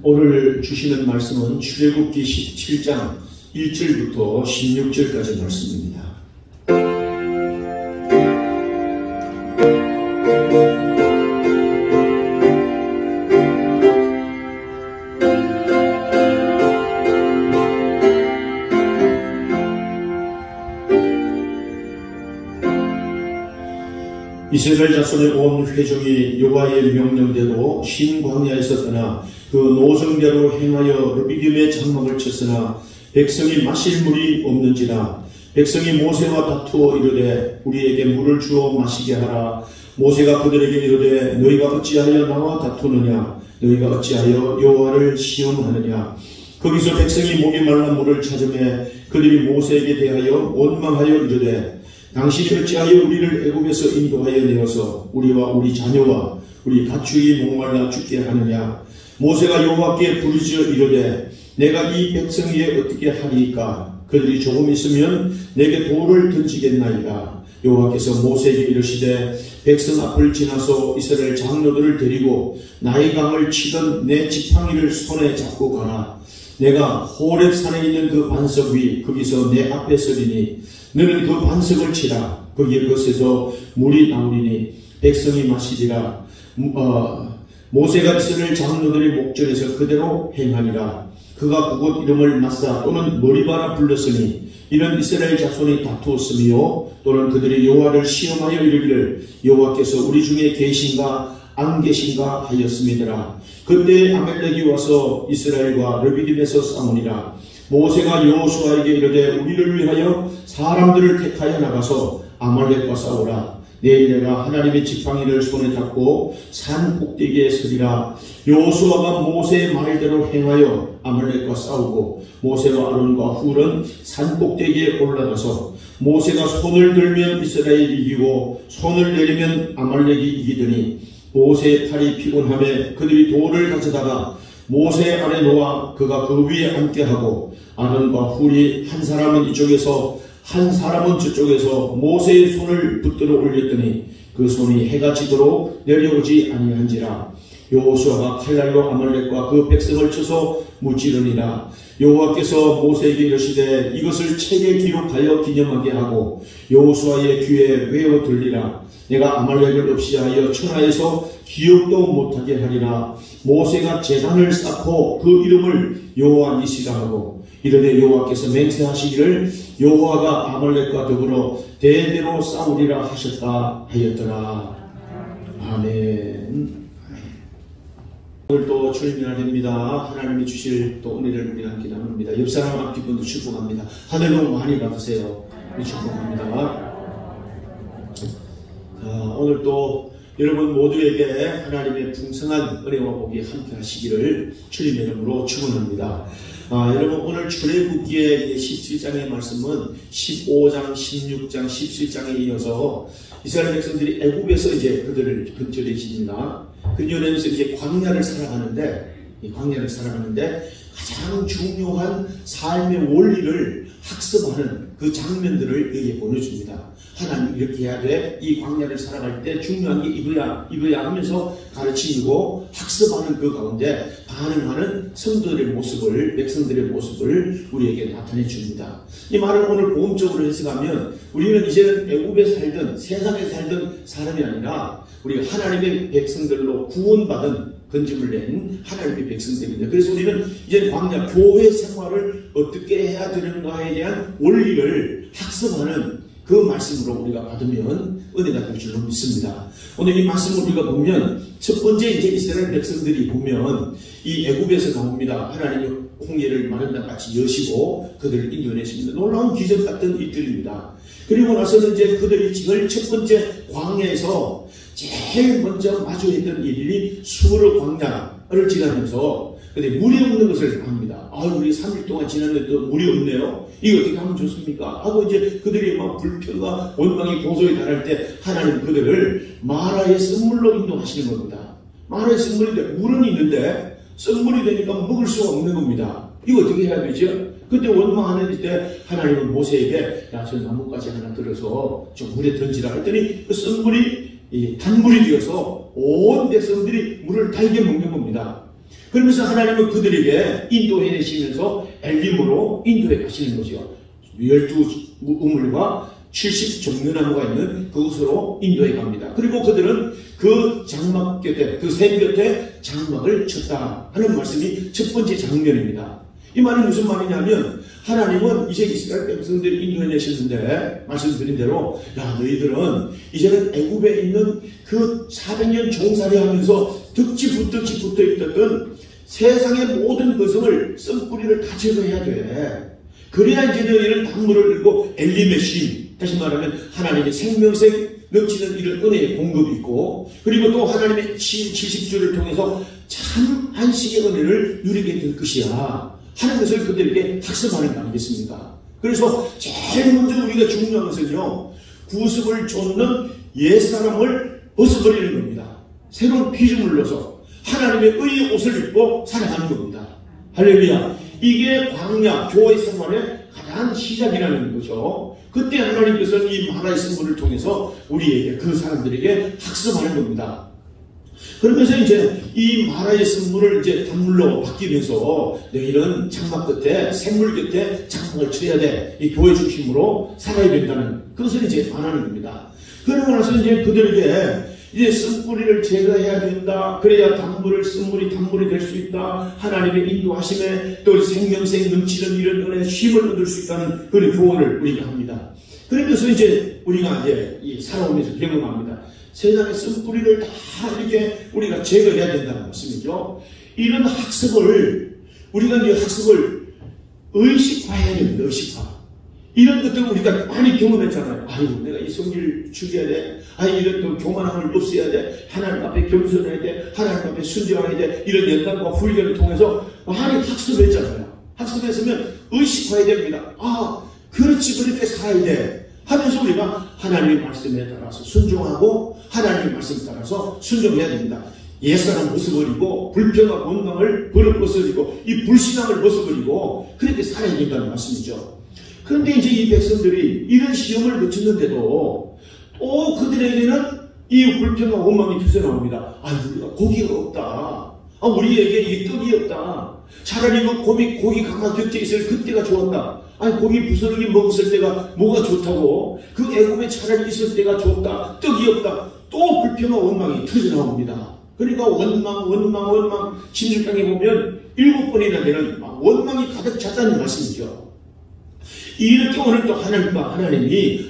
오늘 주시는 말씀은 출애굽기 17장 1절부터 16절까지 말씀입니다. 이스라엘 자손의 온 회중이 여호와의 명령대로 신광야에서 떠나 그 노성대로 행하여 르비딤의 장막을 쳤으나 백성이 마실 물이 없는지라. 백성이 모세와 다투어 이르되 우리에게 물을 주어 마시게 하라. 모세가 그들에게 이르되 너희가 어찌하여 나와 다투느냐. 너희가 어찌하여 여호와를 시험하느냐. 거기서 백성이 목이 말라 물을 찾으매 그들이 모세에게 대하여 원망하여 이르되 당신이 어찌하여 우리를 애굽에서 인도하여 내어서 우리와 우리 자녀와 우리 가축이 목말라 죽게 하느냐. 모세가 여호와께 부르짖어 이르되 내가 이 백성 위에 어떻게 하리이까. 그들이 조금 있으면 내게 돌을 던지겠나이다. 여호와께서 모세에게 이르시되 백성 앞을 지나서 이스라엘 장로들을 데리고 나의 강을 치던 내 지팡이를 손에 잡고 가라. 내가 호렙 산에 있는 그 반석 위 거기서 내 앞에 서리니 너는 그 반석을 치라. 거기에 것에서 물이 나오리니 백성이 마시리라. 모세가 이스라엘 장로들의 목전에서 그대로 행하니라. 그가 그곳 이름을 마사 또는 머리바라 불렀으니 이는 이스라엘 자손이 다투었으며 또는 그들이 여호와를 시험하여 이르기를 여호와께서 우리 중에 계신가 안 계신가 하였음이더라. 그때 아말렉이 와서 이스라엘과 르비딤에서 싸우니라. 모세가 여호수아에게 이르되 우리를 위하여 사람들을 택하여 나가서 아말렉과 싸우라. 내일 내가 하나님의 지팡이를 손에 잡고 산 꼭대기에 서리라. 여호수아가 모세의 말대로 행하여 아말렉과 싸우고 모세와 아론과 훌은 산 꼭대기에 올라가서 모세가 손을 들면 이스라엘이 이기고 손을 내리면 아말렉이 이기더니 모세의 팔이 피곤하며 그들이 돌을 가져다가 모세 아래 놓아 그가 그 위에 앉게 하고 아론과 훌이 한 사람은 이쪽에서 한 사람은 저쪽에서 모세의 손을 붙들어 올렸더니 그 손이 해가 지도록 내려오지 아니한지라. 여호수아가 칼날로 아말렉과 그 백성을 쳐서 무찌르니라. 여호와께서 모세에게 이르시되 이것을 책에 기록하여 기념하게 하고 여호수아의 귀에 외어 들리라. 내가 아말렉을 없이 하여 천하에서 기억도 못하게 하리라. 모세가 제단을 쌓고 그 이름을 여호와 니시라 하고 이르되 여호와께서 맹세하시기를 여호와가 아말렉과 더불어 대대로 싸우리라 하셨다 하였더라. 아멘. 오늘 또 주님의 날입니다. 하나님이 주실 또 은혜를 우리가 함께 나눕니다. 옆 사람 앞뒷분도 축복합니다. 하늘 복 많이 받으세요. 축복합니다. 오늘 또 여러분 모두에게 하나님의 풍성한 은혜와 복이 함께 하시기를 주님의 이름으로 축원합니다. 여러분 오늘 출애굽기의 17장의 말씀은 15장, 16장, 17장에 이어서 이스라엘 백성들이 애굽에서 이제 그들을 건져내십니다. 건져내면서 이제 광야를 살아가는데 가장 중요한 삶의 원리를 학습하는 그 장면들을 여기에 보내줍니다. 하나님 이렇게 해야 돼. 이 광야를 살아갈 때 중요한 게 이거야 하면서 가르치고 학습하는 그 가운데 반응하는 성도들의 모습을, 백성들의 모습을 우리에게 나타내 줍니다. 이 말을 오늘 복음적으로 해석하면 우리는 이제는 애굽에 살던 세상에 살던 사람이 아니라 우리가 하나님의 백성들로 구원받은 건짐을 낸 하나님의 백성들입니다. 그래서 우리는 이제 광야 교회 생활을 어떻게 해야 되는가에 대한 원리를 학습하는 그 말씀으로 우리가 받으면 은혜가 될 줄로 믿습니다. 오늘 이 말씀을 우리가 보면 첫 번째 이제 이스라엘 백성들이 보면 이 애굽에서 나옵니다. 하나님이 홍해를 마른다 같이 여시고 그들을 인도해내십니다. 놀라운 기적 같은 일들입니다. 그리고 나서는 이제 그들이 지금 첫 번째 광야에서 제일 먼저 마주했던 일이 수르 광야를 지나면서 근데 물이 없는 것을 압니다. 우리 3일 동안 지났는데도 물이 없네요. 이거 어떻게 하면 좋습니까? 하고 이제 그들이 막 불평과 원망이 고소에 달할 때 하나님 그들을 마라의 썰물로 인도하시는 겁니다. 마라의 썰물인데 물은 있는데 썰물이 되니까 먹을 수가 없는 겁니다. 이거 어떻게 해야 되죠? 그때 원망하는 때 하나님은 모세에게 저 나뭇가지 하나 들어서 좀 물에 던지라 했더니 그 썰물이 단물이 되어서 온 백성들이 물을 달게 먹는 겁니다. 그러면서 하나님은 그들에게 인도해 내시면서 엘림으로 인도해 가시는 거죠. 12우물과 70종려나무가 있는 그곳으로 인도해 갑니다. 그리고 그들은 그 장막 곁에, 그 샘 곁에 장막을 쳤다 하는 말씀이 첫 번째 장면입니다. 이 말이 무슨 말이냐면 하나님은 이제 이스라엘 백성들을 인도해 내셨는데 말씀드린 대로 야 너희들은 이제는 애굽에 있는 그 400년 종살이 하면서 득지 붙어 있던 세상의 모든 것을 쓴뿌리를 다 제거해야 돼. 그래야 이제 너희는 단물을 들고 엘림의 신, 다시 말하면 하나님의 생명색 넘치는 이런 은혜의 공급이 있고 그리고 또 하나님의 70주를 통해서 참 안식의 은혜를 누리게 될 것이야 하는 것을 그들에게 학습하는 거 아니겠습니까? 그래서 제일 먼저 우리가 중요한 것은요, 구습을 좇는 옛사람을 벗어버리는 겁니다. 새로운 피조물을 넣어서 하나님의 의의 옷을 입고 살아가는 겁니다. 할렐루야. 이게 광야 교회 생활의 가장 시작이라는 거죠. 그때 하나님께서는 이 마라의 선물을 통해서 우리에게 그 사람들에게 학습하는 겁니다. 그러면서 이제 이 마라의 선물을 이제 단물로 바뀌면서 너희는 장막 끝에 샘물 곁에 장막을 쳐야 돼. 이 교회 중심으로 살아야 된다는 그것을 이제 말하는 겁니다. 그러고 나서 이제 그들에게 이제 쓴뿌리를 제거해야 된다. 그래야 쓴물이 단물이 될 수 있다. 하나님의 인도하심에 또 생명생 넘치는 이런 은혜 쉼을 얻을 수 있다는 그런 교훈을 우리가 합니다. 그러면서 이제 우리가 이제 이 살아오면서 경험합니다. 세상의 쓴뿌리를 다 이렇게 우리가 제거해야 된다는 말씀이죠. 이런 학습을 우리가 이제 학습을 의식화해야 됩니다. 의식화. 이런 것들을 우리가 많이 경험했잖아요. 아이고, 내가 이 성질을 죽여야 돼. 이런 또 교만함을 없애야 돼. 하나님 앞에 겸손해야 돼. 하나님 앞에 순종해야 돼. 이런 연단과 훈련을 통해서 많이 학습했잖아요. 학습했으면 의식화해야 됩니다. 그렇지, 그렇게 살아야 돼. 하면서 우리가 하나님의 말씀에 따라서 순종하고 하나님의 말씀에 따라서 순종해야 됩니다. 옛사람 벗어버리고 불평과 원망을 벗어버리고 이 불신앙을 벗어버리고 그렇게 살아야 된다는 말씀이죠. 그런데 이제 이 백성들이 이런 시험을 거쳤는데도 또 그들에게는 이 불평과 원망이 터져 나옵니다. 우리가 고기가 없다. 우리에게 이 떡이 없다. 차라리 그 고기 강화 곁에 있을 그때가 좋았다. 고기 부스러기 먹었을 때가 뭐가 좋다고. 그 애굽에 차라리 있을 때가 좋다. 떡이 없다. 또 불평과 원망이 터져 나옵니다. 그러니까 원망 16장에 보면 7번이나 되는 원망이 가득 찼다는 말씀이죠. 이렇게 오늘 또 하나님이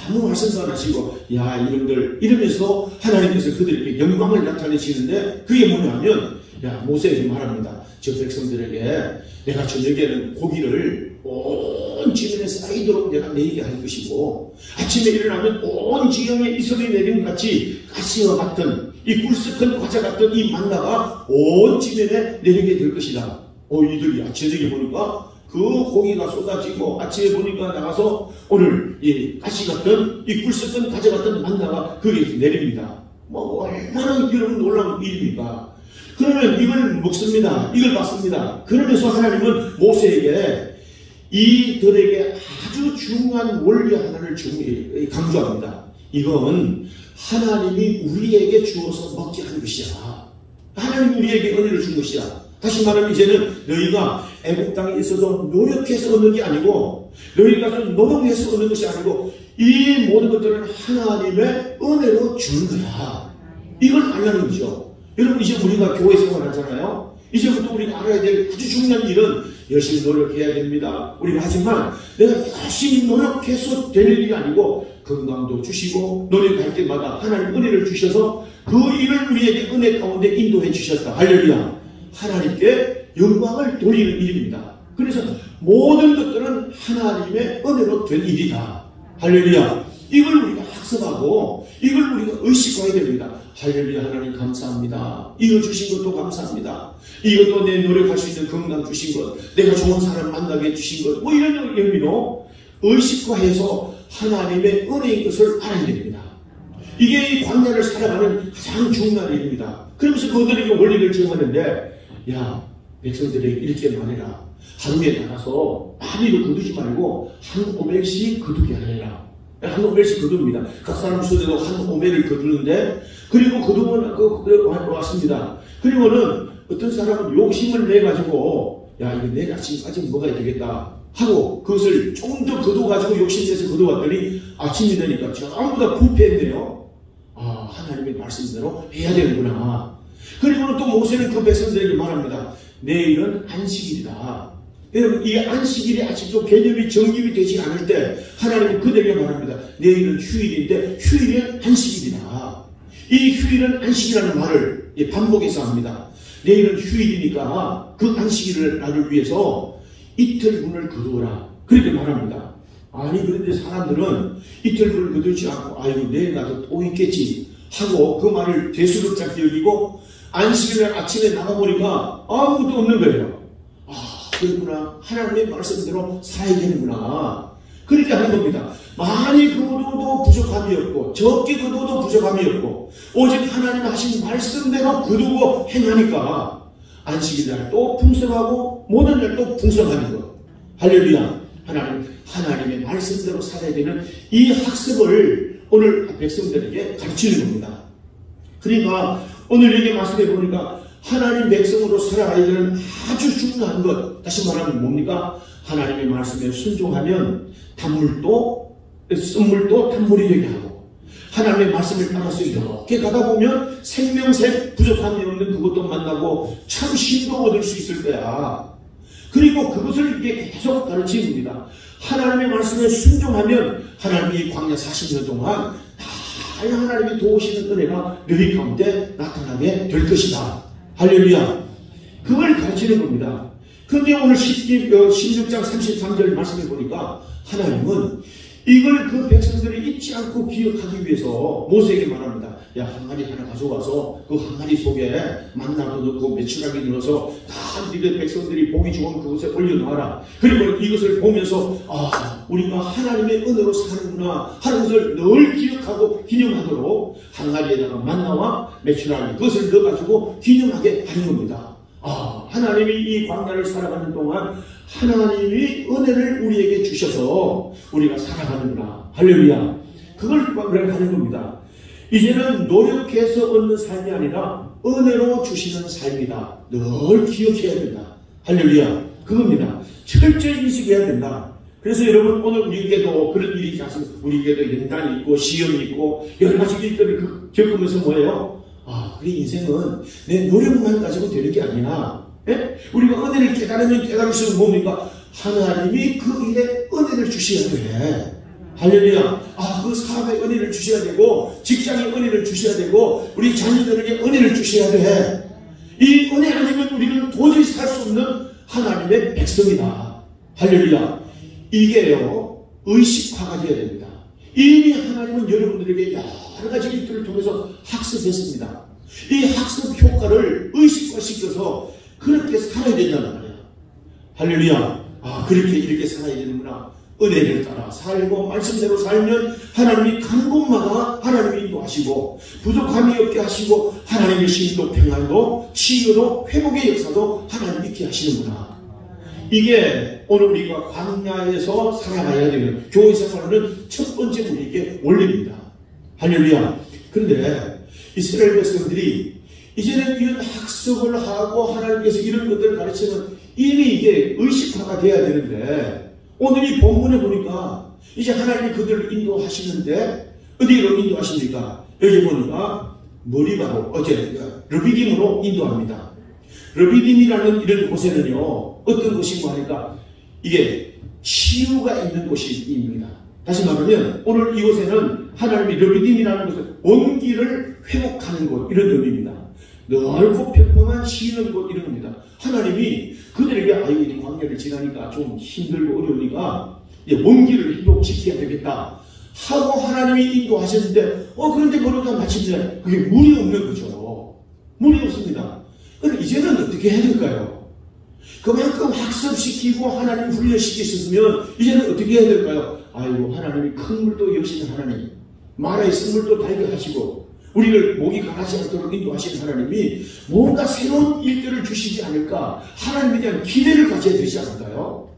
아무 말씀도 안 하시고 이놈들 이러면서 하나님께서 그들에게 영광을 나타내시는데 그게 뭐냐면 모세에게 말합니다. 저 백성들에게 내가 저녁에는 고기를 온 지면에 쌓이도록 내가 내리게 할 것이고 아침에 일어나면 온 지형에 이슬이 내린 같이 가시와 같은 이 꿀썩한 과자 같은 이 만나가 온 지면에 내리게 될 것이다. 이들이 저녁에 보니까 그 고기가 쏟아지고 아침에 보니까 나가서 오늘 이 가시 같은 이 꿀썩한 과자 같은 만나가 거기에 내립니다. 얼마나 여러분 놀라운 일입니까? 그러면 이걸 먹습니다. 이걸 받습니다. 그러면서 하나님은 모세에게 이들에게 아주 중요한 원리 하나를 강조합니다. 이건 하나님이 우리에게 주어서 먹게 한 것이야. 하나님이 우리에게 은혜를 준 것이야. 다시 말하면 이제는 너희가 애국 땅에 있어서 노력해서 얻는 게 아니고 너희가 노동해서 얻는 것이 아니고 이 모든 것들은 하나님의 은혜로 주는 거야. 이걸 알라는 거죠. 여러분 이제 우리가 교회 생활하잖아요. 이제부터 우리가 알아야 될 아주 중요한 일은 열심히 노력해야 됩니다. 우리가 하지만 내가 열심히 노력해서 될 일이 아니고 건강도 주시고 노력할 때마다 하나님 은혜를 주셔서 그 일을 우리에게 은혜 가운데 인도해 주셨다. 할렐루야. 하나님께 영광을 돌리는 일입니다. 그래서 모든 것들은 하나님의 은혜로 된 일이다. 할렐루야. 이걸 우리가 학습하고 이걸 우리가 의식해야 됩니다. 할렐루야. 하나님 감사합니다. 이거 주신 것도 감사합니다. 이것도 내 노력할 수 있는 건강 주신 것, 내가 좋은 사람 만나게 해주신 것, 이런 의미로 의식화해서 하나님의 은혜인 것을 알아야 됩니다. 이게 이 광야를 살아가는 가장 중요한 일입니다. 그러면서 그들에게 원리를 정하는데 백성들에게 이렇게 말해라. 하루에 나가서 많이도 거두지 말고 한 오멜씩 거두게 하라. 한 오멜씩 거둡니다. 각 사람 수대로 한 오멜을 거두는데 그리고 거두면 왔습니다. 그리고는 어떤 사람은 욕심을 내가지고 야 이거 내일 아침까지 먹어야 되겠다 하고 그것을 조금 더 거둬가지고 욕심내서 거둬왔더니 아침이 되니까 전부 다 부패했네요. 아 하나님의 말씀대로 해야 되는구나. 그리고는 또 모세는 그 백성들에게 말합니다. 내일은 안식일이다. 여러분 이 안식일이 아직도 개념이 정립이 되지 않을 때 하나님은 그들에게 말합니다. 내일은 휴일인데 휴일은 안식일이다. 이 휴일은 안식이라는 말을 반복해서 합니다. 내일은 휴일이니까 그 안식일을 나를 위해서 이틀분을 거두어라. 그렇게 말합니다. 아니 그런데 사람들은 이틀분을 거두지 않고 아이고 내일 나도 또 있겠지 하고 그 말을 되수롭지 않게 여기고 안식일날 아침에 나가보니까 아무것도 없는 거예요. 아 그렇구나. 하나님의 말씀대로 살아야 되는구나. 그렇게 하는 겁니다. 많이 거둬도 부족함이 없고 적게 거둬도 부족함이 없고 오직 하나님 하신 말씀대로 거두고 행하니까 안식일날 또 풍성하고 모든 날 또 풍성하는 것. 할렐루야. 하나님의 말씀대로 살아야 되는 이 학습을 오늘 백성들에게 가르치는 겁니다. 그러니까 오늘 여기 말씀해 보니까 하나님 백성으로 살아가야 되는 아주 중요한 것. 다시 말하면 뭡니까? 하나님의 말씀에 순종하면 썸물도 단물이 되게 하고 하나님의 말씀을 따라서 이렇게 가다 보면 생명샘 부족함이 없는 그것도 만나고 참 힘도 얻을 수 있을 거야. 그리고 그것을 이렇게 계속 가르치는 겁니다. 하나님의 말씀에 순종하면 하나님이 광야 40년 동안 다 하나님이 도우시는 은혜가 너희 가운데 나타나게 될 것이다. 할렐루야. 그걸 가르치는 겁니다. 그런데 오늘 16장 33절 말씀해 보니까 하나님은 이걸 그 백성들이 잊지 않고 기억하기 위해서 모세에게 말합니다. 야 항아리 하나 가져와서 그 항아리 속에 만나도 넣고 메추라기 넣어서 다 네가 백성들이 보기 좋은 그곳에 올려놓아라. 그리고 이것을 보면서 아 우리가 하나님의 은혜로 사는구나 하는 것을 늘 기억하고 기념하도록 항아리에다가 만나와 메추라기 그것을 넣어가지고 기념하게 하는 겁니다. 아 하나님이 이 광야를 살아가는 동안 하나님이 은혜를 우리에게 주셔서 우리가 살아가는구나. 할렐루야. 그걸 하는 겁니다. 이제는 노력해서 얻는 삶이 아니라 은혜로 주시는 삶이다. 늘 기억해야 된다. 할렐루야. 그겁니다. 철저히 인식해야 된다. 그래서 여러분 오늘 우리에게도 그런 일이 있지 않습니까? 우리에게도 연단이 있고 시험이 있고 여러 가지 일들을 겪으면서 뭐예요? 아, 우리 인생은 내 노력만 가지고 되는 게 아니라 예? 우리가 은혜를 깨달으면 깨달을수록 뭡니까? 하나님이 그 일에 은혜를 주셔야 돼. 할렐루야. 아, 그 사업에 은혜를 주셔야 되고 직장에 은혜를 주셔야 되고 우리 자녀들에게 은혜를 주셔야 돼. 이 은혜 아니면 우리는 도저히 살 수 없는 하나님의 백성이다. 할렐루야. 이게요 의식화가 되어야 됩니다. 이미 하나님은 여러분들에게 여러 가지 일들을 통해서 학습했습니다. 이 학습 효과를 의식화시켜서 그렇게 살아야 된다는 말이야. 할렐루야. 아, 그렇게 이렇게 살아야 되는구나. 은혜를 따라 살고 말씀대로 살면 하나님이 가는 곳마다 하나님이 인도하시고 부족함이 없게 하시고 하나님의 신도 평안도 치유도 회복의 역사도 하나님이 있게 하시는구나. 이게 오늘 우리가 광야에서 살아가야 되는 교회 생활은 첫 번째 우리에게 원리입니다. 할렐루야. 그런데 이스라엘 백성들이 이제는 이런 학습을 하고 하나님께서 이런 것들을 가르치면 이미 이게 의식화가 돼야 되는데 오늘 이 본문에 보니까 이제 하나님이 그들을 인도하시는데 어디로 인도하십니까? 여기 보니까 머리바로 르비딤으로 인도합니다. 르비딤이라는 이런 곳에는요 어떤 곳인가 하니까 이게 치유가 있는 곳입니다. 다시 말하면 오늘 이곳에는 하나님이 르비딤이라는 곳은 원기를 회복하는 곳 이런 의미입니다. 넓고 평범한 쉬는 곳 이런 겁니다. 하나님이 그들에게 이 광야를 지나니까 좀 힘들고 어려우니까 원기를 회복시켜야 되겠다 하고 하나님이 인도하셨는데 그런데 보니까 마침내 그게 물이 없는 거죠. 물이 없습니다. 그럼 이제는 어떻게 해야 될까요? 그만큼 학습시키고 하나님 훈련시키셨으면 이제는 어떻게 해야 될까요? 아이고 하나님이 큰 물도 여시는 하나님 마라의 쓴물도 달게 하시고 우리를 목이 가라지 않도록 인도하시는 하나님이 뭔가 새로운 일들을 주시지 않을까 하나님에 대한 기대를 가져야 되지 않을까요?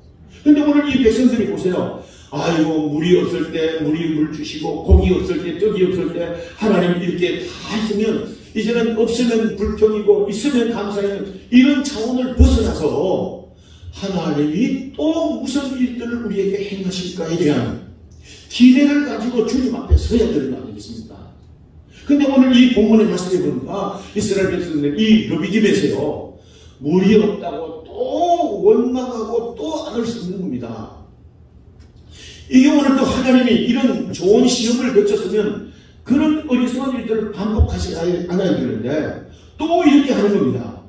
그런데 오늘 이 백성들이 보세요. 아이고 물이 없을 때 물이 물 주시고 고기 없을 때 떡이 없을 때 하나님 이렇게 다 했으면 이제는 없으면 불평이고 있으면 감사하는 이런 차원을 벗어나서 하나님이 또 무슨 일들을 우리에게 행하실까에 대한 기대를 가지고 주님 앞에 서야 되는 거 아니겠습니까? 근데 오늘 이 본문의 말씀에 보니까 이스라엘 백성들 이 르비딤에서요 물이 없다고 또 원망하고 또 악을 쓰는 겁니다. 이게 오늘 또 하나님이 이런 좋은 시험을 거쳤으면 그런 어리석은 일들을 반복하지 않아야 되는데 또 이렇게 하는 겁니다.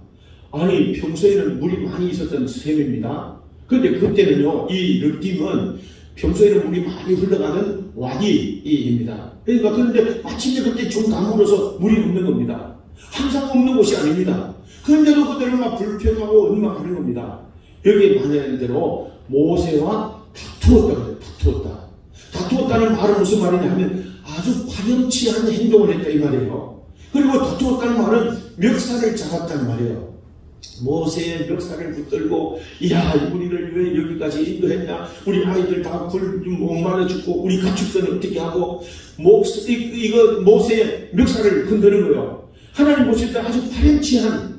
아니 평소에는 물이 많이 있었던 셈입니다. 그런데 그때는요 이 르비딤은 평소에는 물이 많이 흘러가는 와디입니다. 그러니까 그런데 마침내 그때 좀 가물어서 물이 없는 겁니다. 항상 없는 곳이 아닙니다. 그런데도 그들은 막 불평하고 원망하는 겁니다. 여기에 말하는 대로 모세와 다투었다고 해요. 다투었다. 다투었다는 말은 무슨 말이냐 하면 아주 파렴치한 행동을 했다 이 말이에요. 그리고 다투었다는 말은 멱살을 잡았다는 말이에요. 모세의 멱살을 붙들고 야 우리를 왜 여기까지 인도했냐, 우리 아이들 다 불 목마르 죽고 우리 가축들은 어떻게 하고 이거 모세의 멱살을 흔드는 거예요. 하나님 보실 때 아주 파렴치한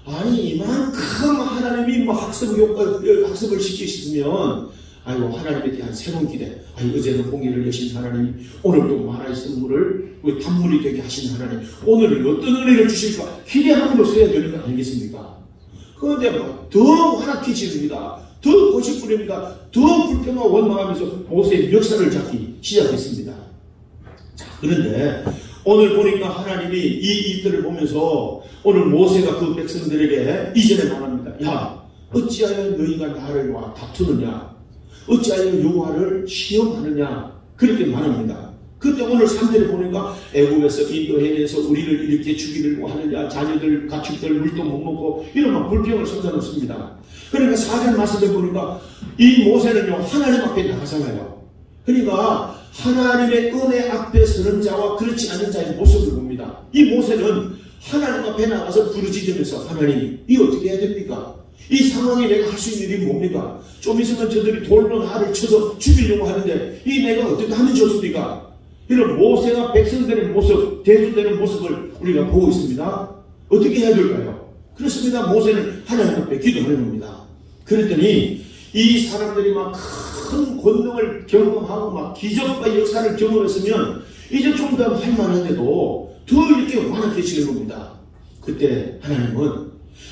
아니 이만큼 하나님이 뭐 학습을 시키시면 아이고 하나님에 대한 새로운 기대. 아니 어제는 홍해를 여신 하나님, 오늘도 마라의 선물을 단물이 되게 하신 하나님, 오늘은 어떤 은혜를 주실까 기대함으로 써야 되는 거 아니겠습니까? 그런데 더 화나게 지릅니다. 더 고집부립니다. 더 불평하고 원망하면서 모세의 멱살을 잡기 시작했습니다. 자, 그런데 오늘 보니까 하나님이 이 일들을 보면서 오늘 모세가 그 백성들에게 이전에 말합니다. 야 어찌하여 너희가 나를 와 다투느냐, 어찌하여 여호와를 시험하느냐, 그렇게 말합니다. 그때 오늘 3절에 보니까 애굽에서 인도해내서 우리를 이렇게 죽이려고 하느냐, 자녀들 가축들 물도 못 먹고 이런 막 불평을 쏟아놓습니다. 그러니까 4절 말씀에 보니까 이 모세는요 하나님 앞에 나가잖아요. 그러니까 하나님의 은혜 앞에 서는 자와 그렇지 않은 자의 모습을 봅니다. 이 모세는 하나님 앞에 나가서 부르짖으면서 하나님 이 어떻게 해야 됩니까? 이 상황에 내가 할 수 있는 일이 뭡니까? 좀 있으면 저들이 돌로 나를 쳐서 죽이려고 하는데 이 내가 어떻게 하면 좋습니까? 이런 모세가 백성들의 모습, 대두되는 모습을 우리가 보고 있습니다. 어떻게 해야 될까요? 그렇습니다. 모세는 하나님 앞에 기도하는 겁니다. 그랬더니 이 사람들이 막 큰 권능을 경험하고 막 기적과 역사를 경험했으면 이제 좀 더 할만한데도 더 이렇게 완악해지는 겁니다. 그때 하나님은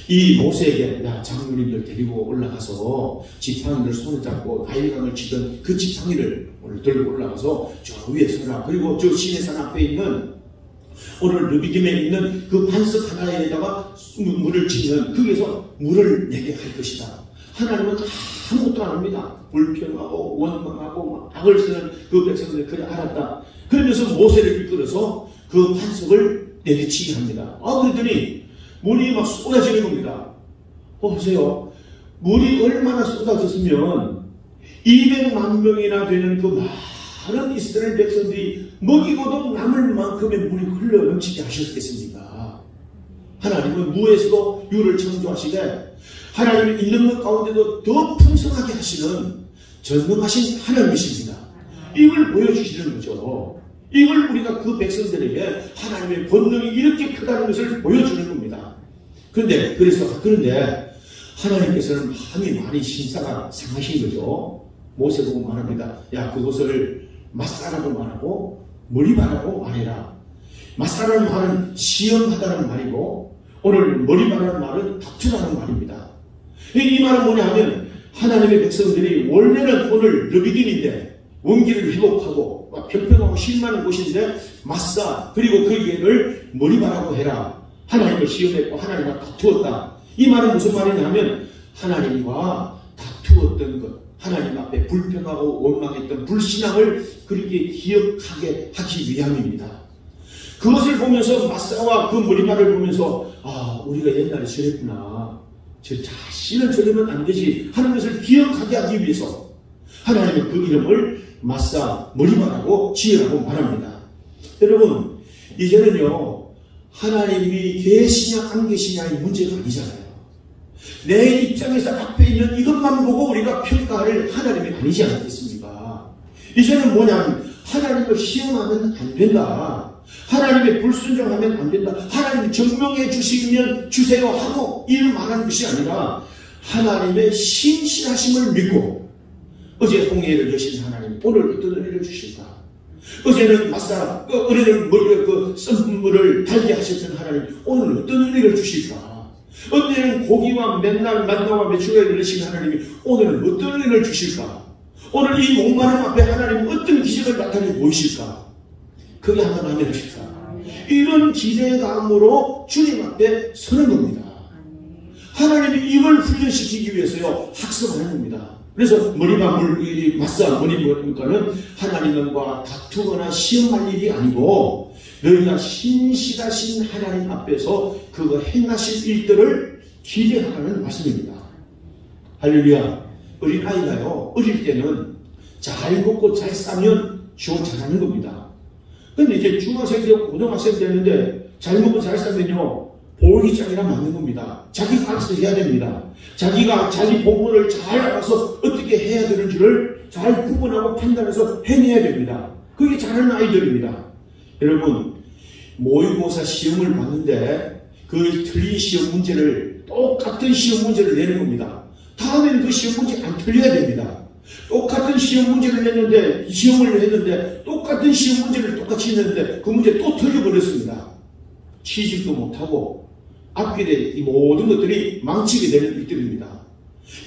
이 모세에게 야 장로님들 데리고 올라가서 지팡이를 손을 잡고 나일강을 치던 그 지팡이를 오늘 들고 올라가서 저 위에 서라. 그리고 저 시내산 앞에 있는 오늘 르비딤에 있는 그 반석 하나에다가 물을 치면 거기에서 물을 내게 할 것이다. 하나님은 아무것도 안 합니다. 불평하고 원망하고 막 악을 쓰는 그 백성들이 그래 알았다. 그러면서 모세를 이끌어서 그 반석을 내리치게 합니다. 그랬더니 물이 막 쏟아지는 겁니다. 보세요. 물이 얼마나 쏟아졌으면 200만 명이나 되는 그 많은 이스라엘 백성들이 먹이고도 남을 만큼의 물이 흘러 넘치게 하셨겠습니까? 하나님은 무에서도 유를 창조하시되 하나님이 있는 것 가운데도 더 풍성하게 하시는 전능하신 하나님이십니다. 이걸 보여주시는 거죠. 이걸 우리가 그 백성들에게 하나님의 권능이 이렇게 크다는 것을 보여주는 겁니다. 그런데 하나님께서는 많이 심사가 상하신 거죠. 모세 보고 말합니다. 야 그것을 맞사라고 말하고 머리바라고 말해라. 맞사라는 말은 시험하다는 말이고 오늘 머리바라는 말은 다투라는 말입니다. 이 말은 뭐냐 하면 하나님의 백성들이 원래는 오늘 르비딤인데 원기를 회복하고 평평하고 쉴만한 곳인데 맞사 그리고 그 얘를 머리바라고 해라. 하나님을 시험했고 하나님과 다투었다. 이 말은 무슨 말이냐 하면 하나님과 다투었던 것, 하나님 앞에 불평하고 원망했던 불신앙을 그렇게 기억하게 하기 위함입니다. 그것을 보면서 맞사와 그 머리말을 보면서 우리가 옛날에 저랬구나. 저 자신을 저러면 안 되지 하는 것을 기억하게 하기 위해서 하나님은 그 이름을 맞사 머리말하고 지으라고 말합니다. 여러분 이제는요 하나님이 계시냐 안 계시냐의 문제가 아니잖아요. 내 입장에서 앞에 있는 이것만 보고 우리가 평가할 하나님이 아니지 않겠습니까? 이제는 뭐냐면 하나님을 시험하면 안 된다. 하나님의 불순종하면 안 된다. 하나님 정명해 주시면 주세요 하고 이를 말하는 것이 아니라 하나님의 신실하심을 믿고 어제 홍해를 여신 하나님 오늘 어떤 은혜를 주실까? 어제는 맞사 은혜를 썸물을 달게 하셨던 하나님 오늘 어떤 은혜를 주실까? 어제는 고기와 맨날 만나와 메추리를 내신 하나님이 오늘은 어떤 은혜를 주실까? 오늘 이 목마름 앞에 하나님 어떤 기적을 나타내 보이실까? 그게 한번 하면하실까? 이런 기대감으로 주님 앞에 서는 겁니다. 하나님이 이걸 훈련시키기 위해서요 학습하는 겁니다. 그래서 머리만 맞싸 머리니까는 하나님과 다투거나 시험할 일이 아니고 너희가 신실하신 하나님 앞에서 그거 행하실 일들을 기대하라는 말씀입니다. 할렐루야. 어린아이가요 어릴 때는 잘 먹고 잘 싸면 주어 잘하는 겁니다. 근데 이제 중학생 되고 고등학생 되는데 잘 먹고 잘 싸면요 보기장이라 맞는 겁니다. 자기가 알아서 해야 됩니다. 자기가 자기 본분을 잘 알아서 어떻게 해야 되는지를 잘 구분하고 판단해서 해내야 됩니다. 그게 잘하는 아이들입니다. 여러분 모의고사 시험을 봤는데 그 틀린 시험 문제를 똑같은 시험 문제를 내는 겁니다. 다음엔 그 시험 문제 안 틀려야 됩니다. 똑같은 시험 문제를 냈는데 시험을 했는데 똑같은 시험 문제를 똑같이 냈는데 그 문제 또 틀려버렸습니다. 취직도 못하고 앞길에 이 모든 것들이 망치게 되는 일들입니다.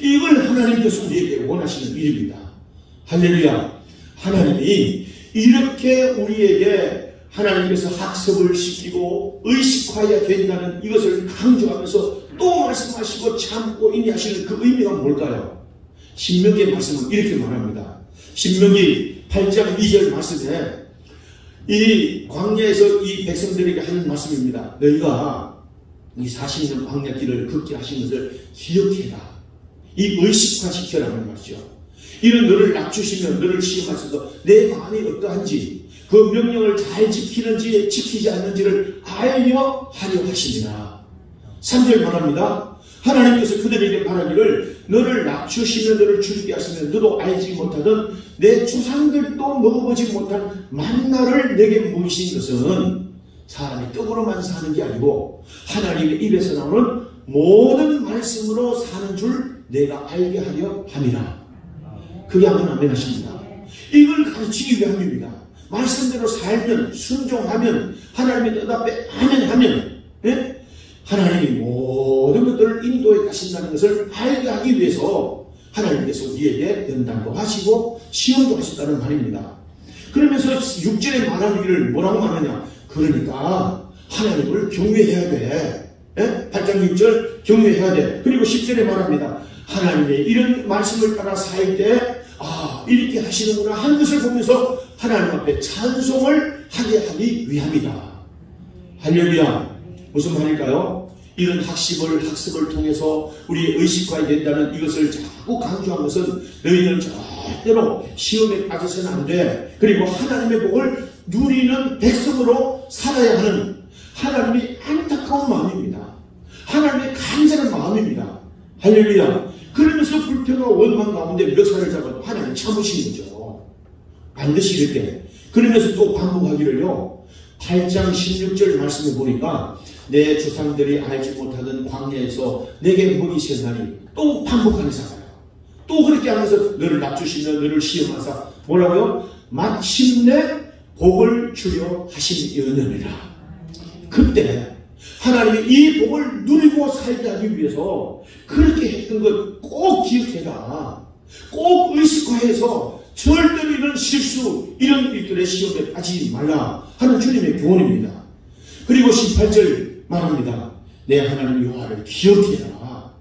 이걸 하나님께서 우리에게 원하시는 일입니다. 할렐루야. 하나님이 이렇게 우리에게 하나님께서 학습을 시키고 의식화해야 된다는 이것을 강조하면서 또 말씀하시고 참고 인내하시는 그 의미가 뭘까요? 신명기의 말씀은 이렇게 말합니다. 신명기 8장 2절 말씀에 이 광야에서 이 백성들에게 하는 말씀입니다. 너희가 이 40년 광야길을 걷게 하신 것을 기억해라. 이 의식화시켜라는 말이죠. 이런 너를 낮추시면 너를 시험하셔서 내 마음이 어떠한지 그 명령을 잘 지키는지 지키지 않는지를 알려 하려 하십니다. 3절 말합니다. 하나님께서 그들에게 말하기를 너를 낮추시면 너를 죽게 하시면 너도 알지 못하던 내 조상들도 먹어보지 못한 만나를 내게 먹이신 것은 사람이 떡으로만 사는 게 아니고 하나님의 입에서 나오는 모든 말씀으로 사는 줄 내가 알게 하려 함이라. 그게 한번 아멘 하십니다. 이걸 가르치기 위함입니다. 말씀대로 살면 순종하면 하나님의 뜻 앞에 아멘하면 하나님이 모든 것들을 인도해 가신다는 것을 알게 하기 위해서 하나님께서 우리에게 연단도 하시고 시험도 하신다는 말입니다. 그러면서 6절에 말하기를 뭐라고 말하냐? 그러니까 하나님을 경외해야 돼. 8장 6절 경외해야 돼. 그리고 10절에 말합니다. 하나님의 이런 말씀을 따라 살 때 이렇게 하시는구나 하는 것을 보면서 하나님 앞에 찬송을 하게 하기 위함이다. 할렐루야. 무슨 말일까요? 이런 학습을 통해서 우리의 의식화해야 된다는 이것을 자꾸 강조한 것은 너희는 절대로 시험에 빠져서는 안 돼. 그리고 하나님의 복을 누리는 백성으로 살아야 하는 하나님의 안타까운 마음입니다. 하나님의 간절한 마음입니다. 할렐루야. 그러면서 불평과 원망 가운데 멱살을 잡아도 하나님 참으시는 거죠. 반드시 이렇게. 그러면서 또 반복하기를요. 8장 16절 말씀을 보니까 내 조상들이 알지 못하던 광야에서 내게 먹이셨나니 또 반복하는 사가요. 또 그렇게 하면서 너를 낮추시며 너를 시험하사 뭐라고요? 마침내 복을 주려 하심이었느니라. 그때 하나님이 이 복을 누리고 살게 하기 위해서 그렇게 했던 것 꼭 기억해라. 꼭 의식화해서 절대로 이런 실수, 이런 일들의 시험에 빠지지 말라 하는 주님의 교훈입니다. 그리고 18절 말합니다. 내 하나님 여호와를 기억해라.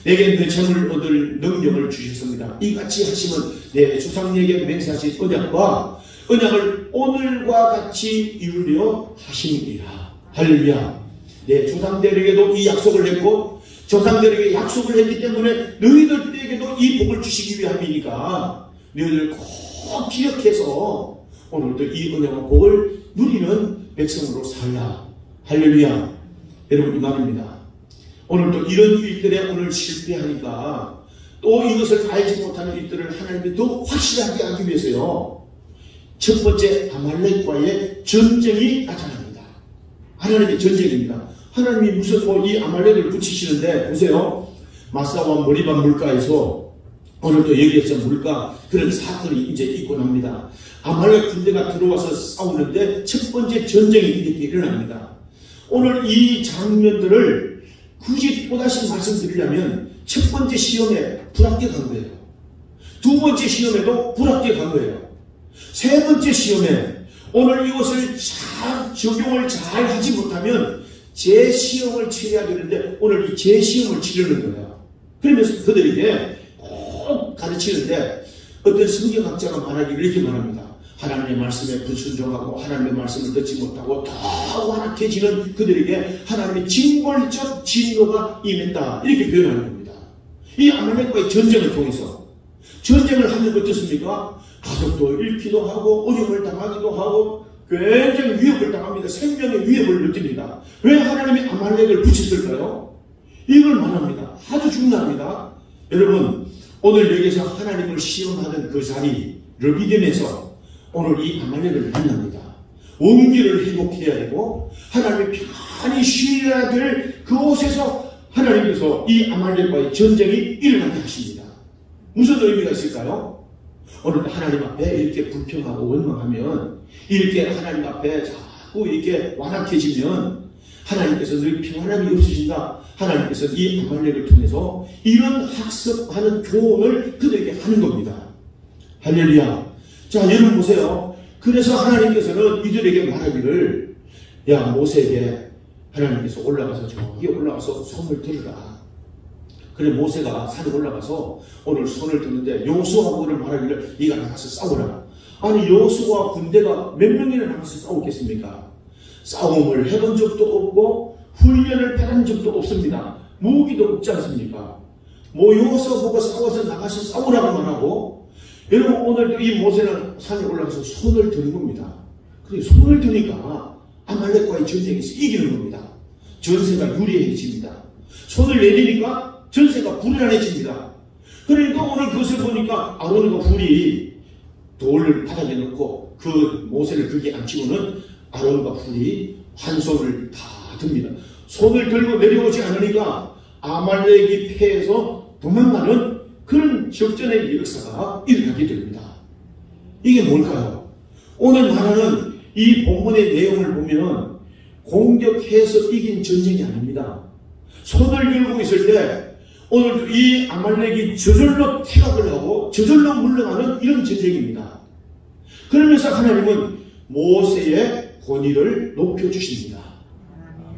내게 내 점을 얻을 능력을 주셨습니다. 이같이 하시면 내 조상에게 맹세하신 언약을 오늘과 같이 이루려 하심이라. 할렐루야. 내 조상들에게도 이 약속을 했고 조상들에게 약속을 했기 때문에 너희들에게도 이 복을 주시기 위함이니까 너희들 꼭 기억해서 오늘도 이 은혜와 복을 누리는 백성으로 살라. 할렐루야. 여러분 이 말입니다. 오늘도 이런 일들에 오늘 실패하니까 또 이것을 알지 못하는 일들을 하나님이 더 확실하게 하기 위해서요. 첫 번째 아말렉과의 하나님의 전쟁이 나타납니다. 하나님의 전쟁입니다. 하나님이 무슨 이 아말렉을 붙이시는데 보세요. 마사와 머리바 물가에서 오늘도 여기에서 물가 그런 사건이 이제 있고 납니다. 아말렉 군대가 들어와서 싸우는데 첫 번째 전쟁이 이렇게 일어납니다. 오늘 이 장면들을 굳이 또다시 말씀드리려면 첫 번째 시험에 불합격한 거예요. 두 번째 시험에도 불합격한 거예요. 세 번째 시험에 오늘 이것을 잘 적용을 잘 하지 못하면 재시험을 치러야 되는데 오늘 이 재시험을 치르는 거예요. 그러면서 그들에게 꼭 가르치는데 어떤 성경학자가 말하기를 이렇게 말합니다. 하나님의 말씀에 불순종하고 하나님의 말씀을 듣지 못하고 더 완악해지는 그들에게 하나님의 징벌적 진노가 임했다. 이렇게 표현하는 겁니다. 이 아말렉과의 전쟁을 통해서 전쟁을 하면 어떻습니까? 가족도 잃기도 하고 어려움을 당하기도 하고 굉장히 위협을 당합니다. 생명의 위협을 느낍니다. 왜 하나님이 아말렉을 붙였을까요? 이걸 말합니다. 아주 중요합니다. 여러분 오늘 여기서 하나님을 시험하는 그 자리 르비딤에서 오늘 이 아말렉을 만납니다. 원기를 회복해야 되고 하나님이 편안히 쉬어야 될 그곳에서 하나님께서 이 아말렉과의 전쟁이 일어나게 하십니다. 무슨 의미가 있을까요? 오늘 하나님 앞에 이렇게 불평하고 원망하면 이렇게 하나님 앞에 자꾸 이렇게 완악해지면 하나님께서 늘 평안함이 없으신다. 하나님께서 이 아말렉을 통해서 이런 학습하는 교훈을 그들에게 하는 겁니다. 할렐루야. 자, 여러분 보세요. 그래서 하나님께서는 이들에게 말하기를 야 모세에게 하나님께서 올라가서 저기 올라가서 손을 들으라. 그래 모세가 산에 올라가서 오늘 손을 드는데 여호수아하고 말하기를 네가 나가서 싸우라. 아니 여호수아 군대가 몇 명이나 나가서 싸웠겠습니까? 싸움을 해본 적도 없고 훈련을 받은 적도 없습니다. 무기도 없지 않습니까? 뭐 여호수아 보고 싸워서 나가서 싸우라고만 하고 여러분 오늘도 이 모세는 산에 올라가서 손을 드는 겁니다. 그리고 손을 드니까 아말렉과의 전쟁에서 이기는 겁니다. 전세가 유리해집니다. 손을 내리니까 전세가 불안해집니다. 그러니까 오늘 그것을 보니까 아론과 훌이 돌을 바닥에 놓고 그 모세를 거기에 앉히고는 아론과 훌이 한 손을 다 듭니다. 손을 들고 내려오지 않으니까 아말렉이 패해서 도망가는 그런 적전의 역사가 일어나게 됩니다. 이게 뭘까요? 오늘 말하는 이 본문의 내용을 보면 공격해서 이긴 전쟁이 아닙니다. 손을 들고 있을 때 오늘도 이 아말렉이 저절로 퇴각을 하고 저절로 물러가는 이런 전쟁입니다. 그러면서 하나님은 모세의 권위를 높여주십니다.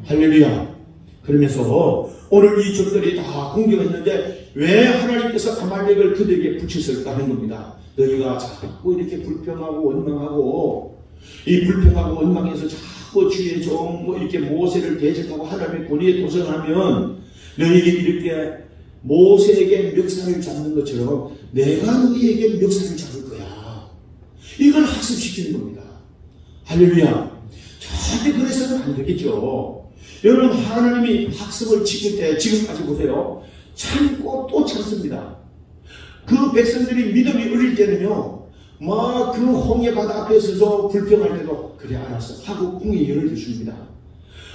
할렐루야. 그러면서 오늘 이 적들이 다 공격했는데 왜 하나님께서 아말렉을 그들에게 붙였을까 하는 겁니다. 너희가 자꾸 이렇게 불평하고 원망하고 이 불평하고 원망해서 자꾸 주의 종 이렇게 모세를 대적하고 하나님의 권위에 도전하면 너희에게 이렇게 모세에게 멱살을 잡는 것처럼 내가 너희에게 멱살을 잡을 거야. 이걸 학습시키는 겁니다. 할렐루야. 절대 그래서는 안 되겠죠. 여러분 하나님이 학습을 시킬 때 지금까지 보세요. 참고 또 참습니다. 그 백성들이 믿음이 어릴 때는요. 막 그 홍해 바다 앞에 서서 불평할 때도 그래 알았어 하고 궁에 열어주십니다.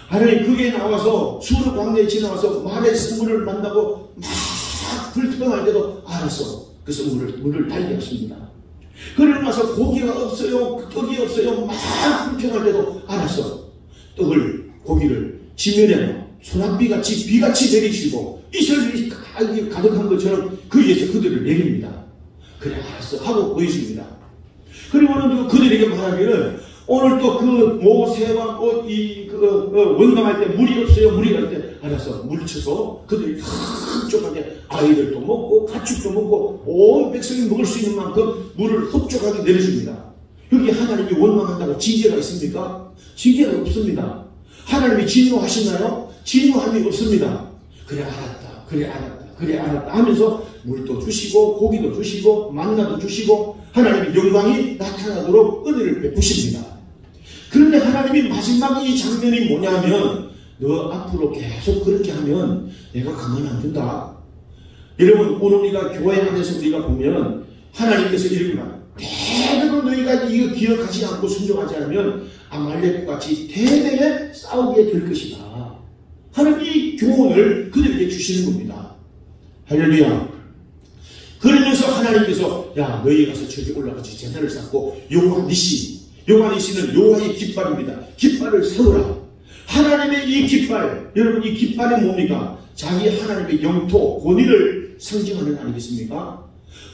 하나님 그게 나와서 수르 광야에 지나와서 말의 선물을 만나고 막 불평할 때도 알았어 그 선물을 달게 하십니다. 그러고 나서 고기가 없어요 떡이 없어요 막 불평할 때도 알았어 떡을 고기를 지면에 소낙비같이 비같이 내리시고 이슬이 가득한 것처럼 그 위에서 그들을 내립니다. 그래 알았어 하고 보여줍니다. 그리고는 그들에게 말하기를 오늘 또 그 모세와 원망할 때 물이 없어요. 물이 갈 때 알았어 물 쳐서 그들이 흡족하게 아이들도 먹고 가축도 먹고 온 백성이 먹을 수 있는 만큼 물을 흡족하게 내려줍니다. 여기 하나님이 원망한다고 징계가 있습니까? 징계가 없습니다. 하나님이 진노하시나요? 진노함이 없습니다. 그래 알았다 그래 알았다 그래 알았다 하면서 물도 주시고 고기도 주시고 만나도 주시고 하나님의 영광이 나타나도록 은혜를 베푸십니다. 그런데 하나님이 마지막 이 장면이 뭐냐면 너 앞으로 계속 그렇게 하면 내가 가만 안 둔다. 여러분 오늘 우리가 교회 안에서 우리가 보면 하나님께서 이렇게 대부분 만약 너희가 이거 기억하지 않고 순종하지 않으면 아말렉과 같이 대대에 싸우게 될 것이다. 하는 이 교훈을 그들에게 주시는 겁니다. 할렐루야. 그러면서 하나님께서 야 너희 가서 저기 올라가서 제단을 쌓고 여호와 니시, 여호와 니시는 여호와의 깃발입니다. 깃발을 세우라. 하나님의 이 깃발, 여러분 이 깃발이 뭡니까? 자기 하나님의 영토, 권위를 상징하는 거 아니겠습니까?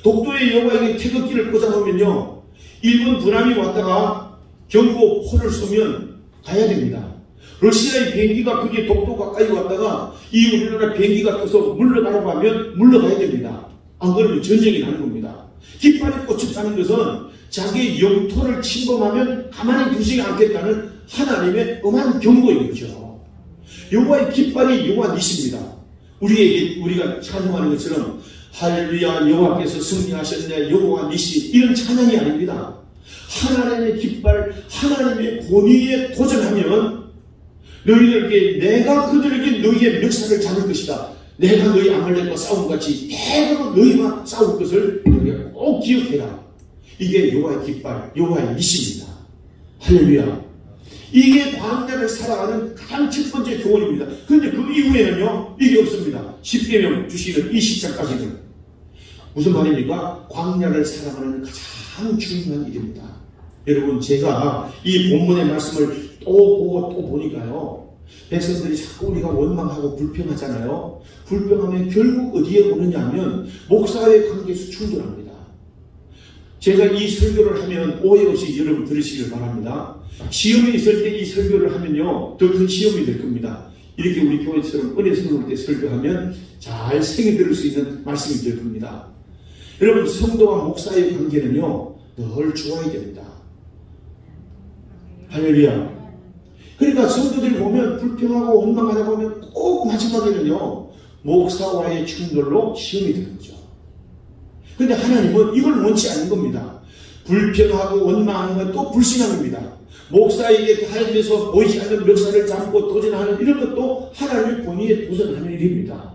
독도의 여호와에게 태극기를 꽂아놓으면요, 일본 군함이 왔다가 경고 포를 쏘면 가야 됩니다. 러시아의 비행기가 그게 독도 가까이 왔다가 이 우리나라 비행기가 떠서 물러가라고 하면 물러가야 됩니다. 안 그러면 전쟁이 나는 겁니다. 깃발이 꽂혔다는 것은 자기의 영토를 침범하면 가만히 두지 않겠다는 하나님의 엄한 경고인 거죠. 여호와의 깃발이 여호와 니시입니다. 우리가 찬양하는 것처럼 할렐루야 여호와께서 승리하셨네 여호와 니시 이런 찬양이 아닙니다. 하나님의 깃발, 하나님의 권위에 도전하면 너희들에게 내가 그들에게 너희의 멱살을 잡을 것이다. 내가 너희 아말렉과 싸운 같이 대대로 너희와 싸울 것을 너희가 꼭 기억해라. 이게 여호와의 깃발, 여호와의 니시입니다. 할렐루야. 이게 광야를 살아가는 가장 첫 번째 교훈입니다. 그런데 그 이후에는요, 이게 없습니다. 10계명 주시는 이 시작까지는. 무슨 말입니까? 광야를 살아가는 가장 중요한 일입니다. 여러분, 제가 이 본문의 말씀을 또 보고 또 보니까요, 백성들이 자꾸 우리가 원망하고 불평하잖아요. 불평하면 결국 어디에 오느냐 하면 목사와의 관계에서 충돌합니다. 제가 이 설교를 하면 오해 없이 여러분 들으시길 바랍니다. 시험이 있을 때 이 설교를 하면요, 더 큰 시험이 될 겁니다. 이렇게 우리 교회처럼 은혜 선물 때 설교하면 잘 생이 들을 수 있는 말씀이 될 겁니다. 여러분, 성도와 목사의 관계는요, 늘 좋아야 됩니다. 할렐루야. 그러니까 성도들이 보면 불평하고 원망하다 보면 꼭 마지막에는요, 목사와의 충돌로 시험이 되는 거죠. 그런데 하나님은 이걸 원치 않는 겁니다. 불평하고 원망하는 건 또 불신앙입니다. 목사에게 하나님께서 보이지 않는 멱살을 잡고 도전하는 이런 것도 하나님의 권위에 도전하는 일입니다.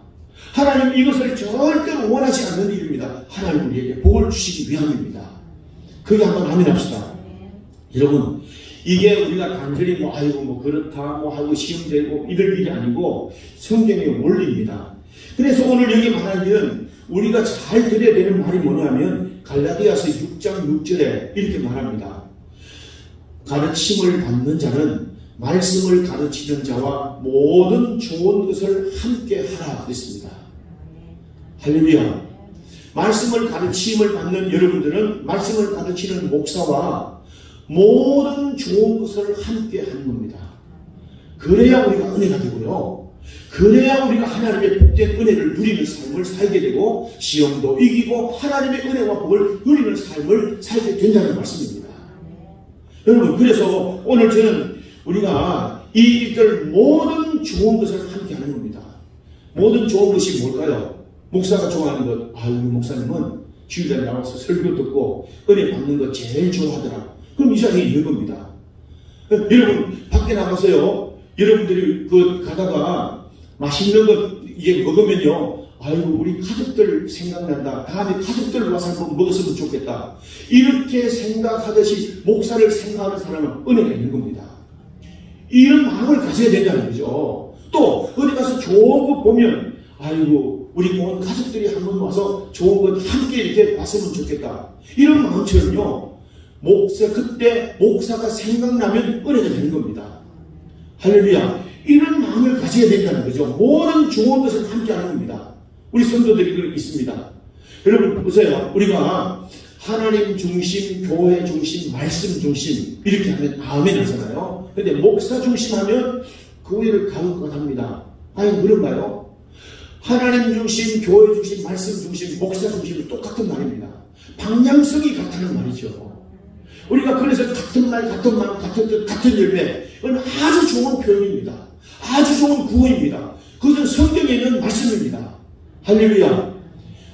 하나님 이것을 절대로 원하지 않는 일입니다. 하나님 우리에게 복을 주시기 위함입니다. 그게 한번 아멘 합시다. 여러분, 이게 우리가 단순히 아이고 그렇다 하고 시험 되고 이럴 일이 아니고 성경의 원리입니다. 그래서 오늘 여기 말하면 우리가 잘 들어야 되는 말이 뭐냐면 갈라디아서 6장 6절에 이렇게 말합니다. 가르침을 받는 자는 말씀을 가르치는 자와 모든 좋은 것을 함께 하라 그랬습니다. 할렐루야. 말씀을 가르침을 받는 여러분들은 말씀을 가르치는 목사와 모든 좋은 것을 함께 하는 겁니다. 그래야 우리가 은혜가 되고요. 그래야 우리가 하나님의 복된 은혜를 누리는 삶을 살게 되고 시험도 이기고 하나님의 은혜와 복을 누리는 삶을 살게 된다는 말씀입니다. 여러분, 그래서 오늘 저는 우리가 이 일들 모든 좋은 것을 함께 하는 겁니다. 모든 좋은 것이 뭘까요? 목사가 좋아하는 것. 우리 목사님은 주일에 나와서 설교 듣고 은혜 받는 거 제일 좋아하더라. 그럼 이 자리에 있는 겁니다. 여러분, 밖에 나가서요, 여러분들이 가다가 맛있는 것 이게 먹으면요, 아이고 우리 가족들 생각난다. 다음에 가족들 와서 한번 먹었으면 좋겠다. 이렇게 생각하듯이 목사를 생각하는 사람은 은혜가 있는 겁니다. 이런 마음을 가져야 된다는 거죠. 또 어디 가서 좋은 거 보면 아이고 우리 온 가족들이 한번 와서 좋은 것 함께 이렇게 봤으면 좋겠다. 이런 마음처럼요, 그때 목사가 생각나면 은혜가 되는 겁니다. 할렐루야. 이런 마음을 가져야 된다는 거죠. 모든 좋은 것을 함께 하는 겁니다. 우리 성도들이 있습니다. 여러분 보세요. 우리가 하나님 중심, 교회 중심, 말씀 중심 이렇게 하면 아멘 하잖아요. 근데 목사 중심 하면 교회를 가는 것 합니다. 아니 그런가요? 하나님 중심, 교회 중심, 말씀 중심, 목사 중심은 똑같은 말입니다. 방향성이 같다는 말이죠. 우리가 그래서 같은 말, 같은 마음, 같은 뜻, 같은 열매, 이건 아주 좋은 표현입니다. 아주 좋은 구호입니다. 그것은 성경에 있는 말씀입니다. 할렐루야.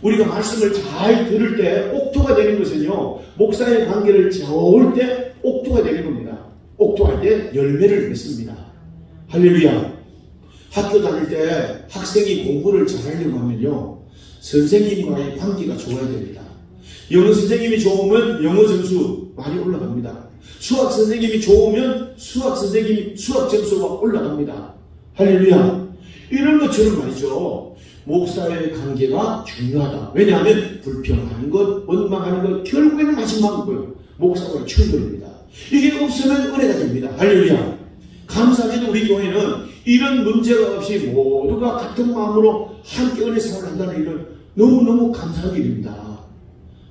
우리가 말씀을 잘 들을 때 옥토가 되는 것은요, 목사의 관계를 저을 때 옥토가 되는 겁니다. 옥토할 때 열매를 맺습니다. 할렐루야. 학교 다닐 때 학생이 공부를 잘하려고 하면요, 선생님과의 관계가 좋아야 됩니다. 영어 선생님이 좋으면 영어 점수 많이 올라갑니다. 수학 선생님이 좋으면 수학 점수가 올라갑니다. 할렐루야. 이런 것처럼 말이죠. 목사의 관계가 중요하다. 왜냐하면 불평하는 것, 원망하는 것, 결국에는 마지막이고요. 목사와의 충돌입니다. 이게 없으면 은혜가 됩니다. 할렐루야. 감사하게도 우리 교회는 이런 문제가 없이 모두가 같은 마음으로 함께 은혜 생활을 한다는 일은 너무너무 감사한 일입니다.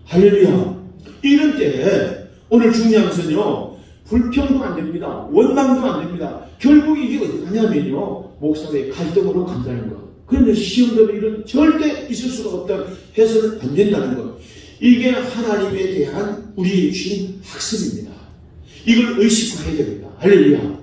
할렐루야. 이런 때에 오늘 중요한 것은요, 불평도 안 됩니다. 원망도 안 됩니다. 결국 이게 어디 가냐면요, 목사의 갈등으로 간다는 것. 그러면 시험되는 일은 절대 있을 수가 없다 해서는 안 된다는 것. 이게 하나님에 대한 우리의 주신 학습입니다. 이걸 의식화해야 됩니다. 할렐루야.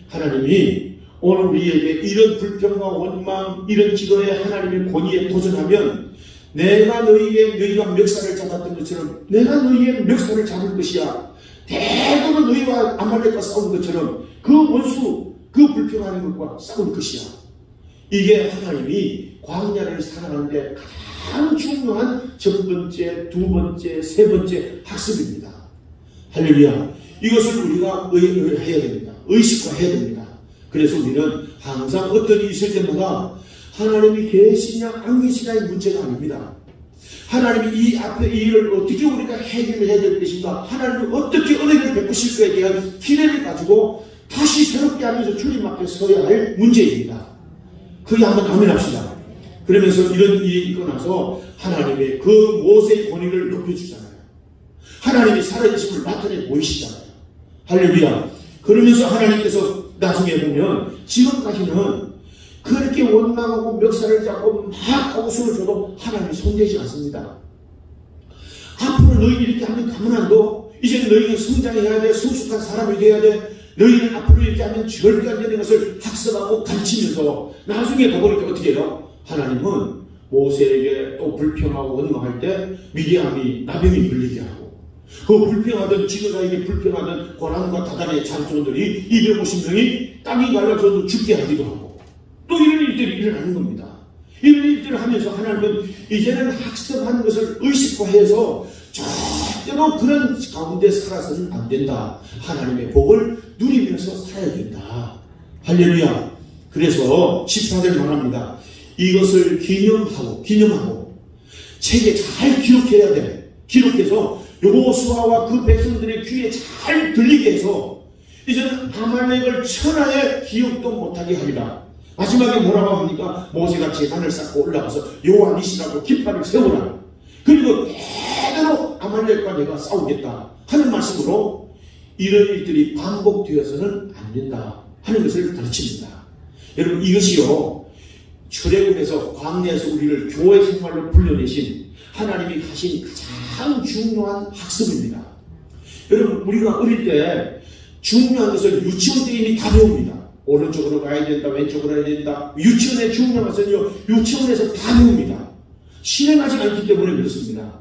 하나님이 오늘 우리에게 이런 불평과 원망, 이런 기도에 하나님의 권위에 도전하면 내가 너희가 멱살을 잡았던 것처럼 내가 너희의 멱살을 잡을 것이야. 대도로 너희와 아말렉과 싸운 것처럼 그 원수, 그 불평하는 것과 싸울 것이야. 이게 하나님이 광야를 살아가는데 가장 중요한 첫 번째, 두 번째, 세 번째 학습입니다. 할렐루야. 이것을 우리가 해야 됩니다. 의식화해야 됩니다. 그래서 우리는 항상 어떤 일이 있을 때마다 하나님이 계시냐 안 계시냐의 문제가 아닙니다. 하나님이 이 앞에 이 일을 어떻게 우리가 해결해야 될 것인가, 하나님이 어떻게 은혜를 베푸실 것에 대한 기대를 가지고 다시 새롭게 하면서 주님 앞에 서야 할 문제입니다. 그게 한번 아멘합시다. 그러면서 이런 일이 있고 나서 하나님의 그 모세의 권위를 높여주잖아요. 하나님이 살아계심을 나타내 보이시잖아요. 할렐루야. 그러면서 하나님께서 나중에 보면 지금까지는 그렇게 원망하고 멱살을 잡고 막 옷을 줘도 하나님이 손대지 않습니다. 앞으로 너희 이렇게 하면 가만 안 둬. 이제 너희는 성장해야 돼. 성숙한 사람이 돼야 돼. 너희는 앞으로 이렇게 하면 절대 안 되는 것을 학습하고 가르치면서 나중에 가보니까 어떻게 해요? 하나님은 모세에게 또 불평하고 원망할 때 미디암이 나병이 걸리게 하고, 그 불평하던 지도자에게 불평하던 고란과 다단의 장수들이 250명이 땅이 갈라져도 죽게 하기도 하고, 또 이런 일들이 일어나는 겁니다. 이런 일들을 하면서 하나님은 이제는 학습하는 것을 의식화해서 절대로 그런 가운데 살아서는 안 된다. 하나님의 복을 누리면서 살아야 된다. 할렐루야. 그래서 14절 말합니다. 이것을 기념하고 책에 잘 기록해야 돼. 기록해서 여호수아와 그 백성들의 귀에 잘 들리게 해서 이제는 아말렉을 천하에 기억도 못하게 하리라. 마지막에 뭐라고 합니까? 모세가 제단을 쌓고 올라가서 여호와 니시라고 깃발을 세우라. 그리고 대대로 아말렉과 내가 싸우겠다 하는 말씀으로 이런 일들이 반복되어서는 안 된다 하는 것을 가르칩니다. 여러분, 이것이요, 출애굽에서 광야에서 우리를 교회 생활로 불러내신 하나님이 하신 가장 중요한 학습입니다. 여러분, 우리가 어릴 때 중요한 것을 유치원 때 이미 다 배웁니다. 오른쪽으로 가야 된다, 왼쪽으로 가야 된다. 유치원의 중요한 것은요, 유치원에서 다 배웁니다. 실행하지 않기 때문에 그렇습니다.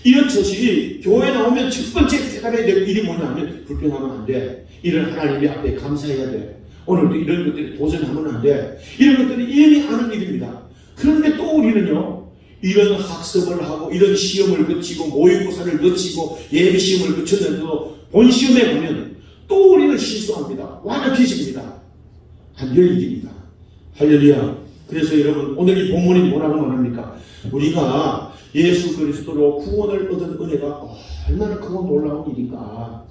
이렇듯이 교회 나오면 첫 번째 깨달아야 될 일이 뭐냐면 불평하면 안 돼. 이런 하나님의 앞에 감사해야 돼. 오늘도 이런 것들이 도전하면 안 돼. 이런 것들이 이미 아는 일입니다. 그런데 또 우리는요, 이런 학습을 하고 이런 시험을 거치고 모의고사를 거치고 예비시험을 거쳤는데도 본시험에 보면 또 우리는 실수합니다. 완벽해집니다. 안 될 일입니다. 할렐루야. 그래서 여러분, 오늘 이 본문이 뭐라고 말합니까? 우리가 예수 그리스도로 구원을 얻은 은혜가 얼마나 크고 놀라운 일인가.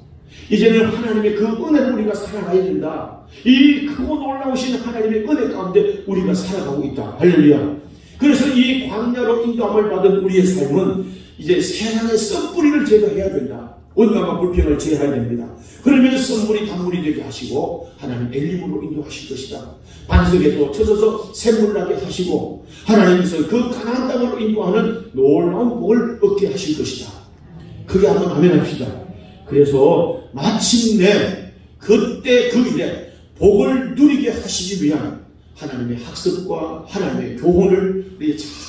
이제는 하나님의 그 은혜를 우리가 살아가야 된다. 이 크고 놀라우신 하나님의 은혜 가운데 우리가 살아가고 있다. 할렐루야. 그래서 이 광야로 인도함을 받은 우리의 삶은 이제 세상의 썩뿌리를 제거해야 된다. 원망과 불평을 제어해야 됩니다. 그러면 썩물이 단물이 되게 하시고 하나님 엘림으로 인도하실 것이다. 반석에도 쳐져서 샘물 나게 하시고 하나님께서 그 가나안 땅으로 인도하는 놀라운 복을 얻게 하실 것이다. 그게 한번 아멘합시다. 그래서 마침내 그때 그 일에 복을 누리게 하시기 위한 하나님의 학습과 하나님의 교훈을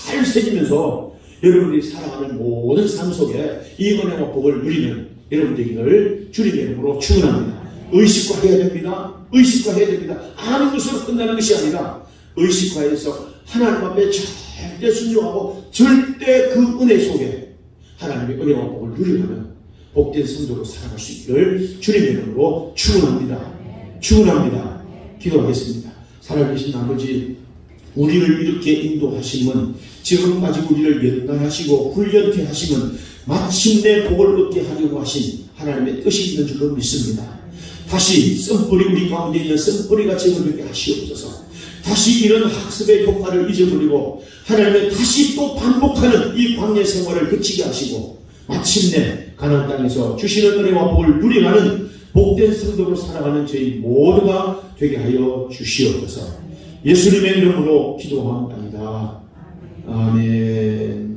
잘 새기면서 여러분들이 살아가는 모든 삶 속에 이 은혜와 복을 누리는 여러분 되기를 주님의 이름으로 축원합니다. 의식화해야 됩니다. 의식화해야 됩니다. 아는 것으로 끝나는 것이 아니라 의식화해서 하나님 앞에 절대 순종하고 절대 그 은혜 속에 하나님의 은혜와 복을 누려가는 복된 성도로 살아갈 수 있기를 주님의 이름으로 축원합니다. 축원합니다. 기도하겠습니다. 살아계신 아버지, 우리를 이렇게 인도하심은, 지금까지 우리를 연단하시고 훈련케 하심은 마침내 복을 얻게 하려고 하신 하나님의 뜻이 있는 줄로 믿습니다. 다시 썬뿌리, 우리 가운데 있는 썬뿌리가 제거되게 하시옵소서. 다시 이런 학습의 효과를 잊어버리고 하나님의 다시 또 반복하는 이 광야 생활을 그치게 하시고 마침내 가나안 땅에서 주시는 은혜와 복을 누려가는 복된 성도로 살아가는 저희 모두가 되게 하여 주시옵소서. 예수님의 이름으로 기도합니다. 아멘.